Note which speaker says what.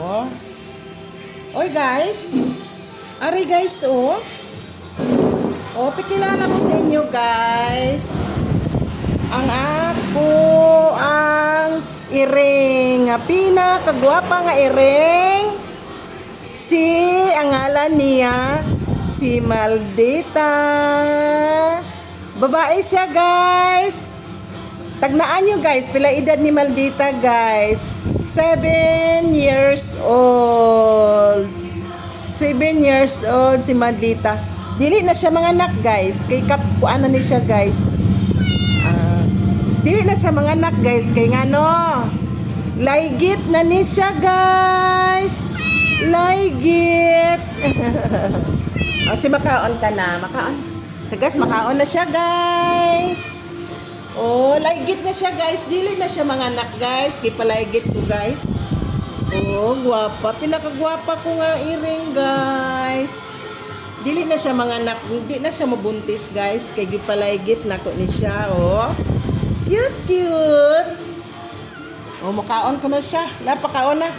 Speaker 1: Oh. Oy guys. Ari guys, oh. Oh, pikilala ko sa inyo guys. Ang iring, nga pinakagwapa nga iring. Ang ngalan niya, si Maldita. Babae siya guys. Tagnaan nyo guys, pila edad ni Maldita guys. 7 years old. 7 years old si Maldita. Dili na siya mga anak guys. Kay kuan na ni siya guys. Dili na siya mga anak guys. Kay ngano, laygit na ni siya guys. Laygit. O, si makaon ka na. Makaon. So, guys, makaon na siya guys. Oh, laygit na siya guys. Dili na siya mga anak guys. Kay palaygit ko guys. Oh, gwapa. Pinakagwapa ko nga iring guys. Dili na siya mga anak. Hindi na siya mabuntis guys. Kay gipalaygit na ko ni siya. Oh, cute cute. Oh, makaon ko na siya. Lapakaon na.